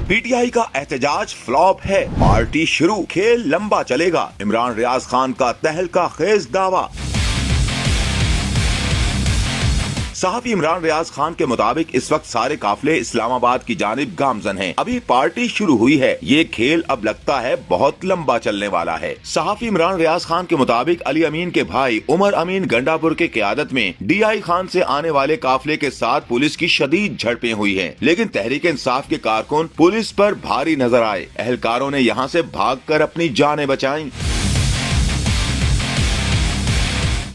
PTI का एहतजाज flop है, पार्टी शुरू, खेल लंबा चलेगा। इमरान रियाज खान का तहलका खेज दावा। सहाफी इमरान रियाज खान के मुताबिक इस वक्त सारे काफिले इस्लामाबाद की जानिब गामजन हैं। अभी पार्टी शुरू हुई है, ये खेल अब लगता है बहुत लंबा चलने वाला है। सहाफी इमरान रियाज खान के मुताबिक अली अमीन के भाई उमर अमीन गंडापुर के क़यादत में डीआई खान से आने वाले काफिले के साथ पुलिस की शदीद झड़पें हुई हैं, लेकिन तहरीक इंसाफ के कारकुन पुलिस पर भारी नजर आए। अहलकारों ने यहाँ से भागकर अपनी जानें बचाईं।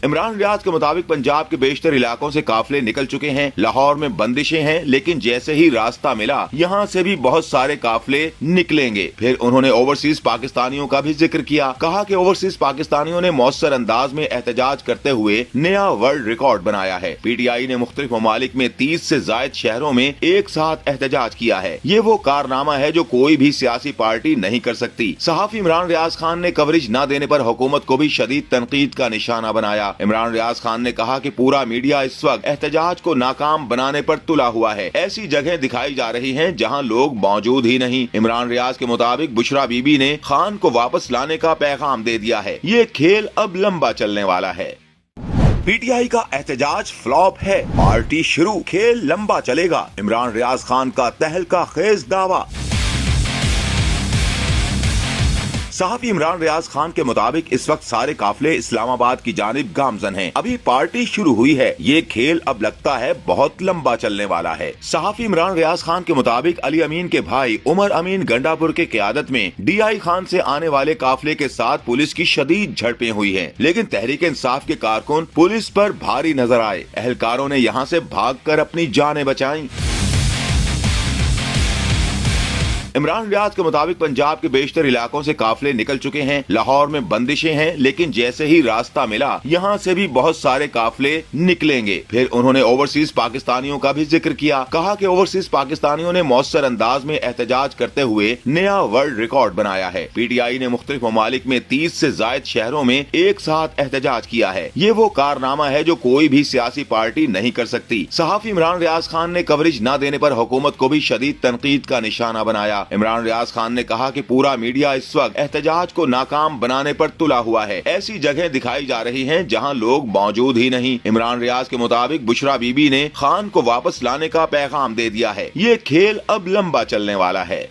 इमरान रियाज के मुताबिक पंजाब के बेशतर इलाकों से काफिले निकल चुके हैं। लाहौर में बंदिशें हैं, लेकिन जैसे ही रास्ता मिला यहाँ से भी बहुत सारे काफिले निकलेंगे। फिर उन्होंने ओवरसीज पाकिस्तानियों का भी जिक्र किया। कहा कि ओवरसीज पाकिस्तानियों ने मौसर अंदाज में एहतजाज करते हुए नया वर्ल्ड रिकॉर्ड बनाया है। पीटीआई ने मुख्तलिफ ममालिक में 30 से जायद शहरों में एक साथ एहतजाज किया है। ये वो कारनामा है जो कोई भी सियासी पार्टी नहीं कर सकती। सहाफी इमरान रियाज खान ने कवरेज न देने पर हुकूमत को भी शदीद तनकीद का निशाना बनाया। इमरान रियाज खान ने कहा कि पूरा मीडिया इस वक्त एहतजाज को नाकाम बनाने पर तुला हुआ है। ऐसी जगह दिखाई जा रही हैं जहां लोग मौजूद ही नहीं। इमरान रियाज के मुताबिक बुशरा बीबी ने खान को वापस लाने का पैगाम दे दिया है। ये खेल अब लंबा चलने वाला है। पीटीआई का एहतजाज फ्लॉप है, पार्टी शुरू, खेल लंबा चलेगा। इमरान रियाज खान का तहलका खेज दावा। सहाफी इमरान रियाज खान के मुताबिक इस वक्त सारे काफिले इस्लामाबाद की जानिब गामजन हैं। अभी पार्टी शुरू हुई है, ये खेल अब लगता है बहुत लंबा चलने वाला है। सहाफी इमरान रियाज खान के मुताबिक अली अमीन के भाई उमर अमीन गंडापुर के क़यादत में डीआई खान से आने वाले काफिले के साथ पुलिस की शदीद झड़पें हुई हैं, लेकिन तहरीक इंसाफ के कारकुन पुलिस पर भारी नजर आए। अहलकारों ने यहाँ से भागकर अपनी जानें बचाईं। इमरान रियाज के मुताबिक पंजाब के बेशतर इलाकों से काफिले निकल चुके हैं। लाहौर में बंदिशें हैं, लेकिन जैसे ही रास्ता मिला यहाँ से भी बहुत सारे काफिले निकलेंगे। फिर उन्होंने ओवरसीज पाकिस्तानियों का भी जिक्र किया। कहा कि ओवरसीज पाकिस्तानियों ने मौसर अंदाज में एहतजाज करते हुए नया वर्ल्ड रिकॉर्ड बनाया है। पीटीआई ने मुख्तलिफ ममालिक में 30 से जायद शहरों में एक साथ एहतजाज किया है। ये वो कारनामा है जो कोई भी सियासी पार्टी नहीं कर सकती। सहाफी इमरान रियाज खान ने कवरेज न देने पर हुकूमत को भी शदीद तनकीद का निशाना बनाया। इमरान रियाज खान ने कहा कि पूरा मीडिया इस वक्त एहतजाज को नाकाम बनाने पर तुला हुआ है। ऐसी जगह दिखाई जा रही हैं जहां लोग मौजूद ही नहीं। इमरान रियाज के मुताबिक बुशरा बीबी ने खान को वापस लाने का पैगाम दे दिया है। ये खेल अब लंबा चलने वाला है।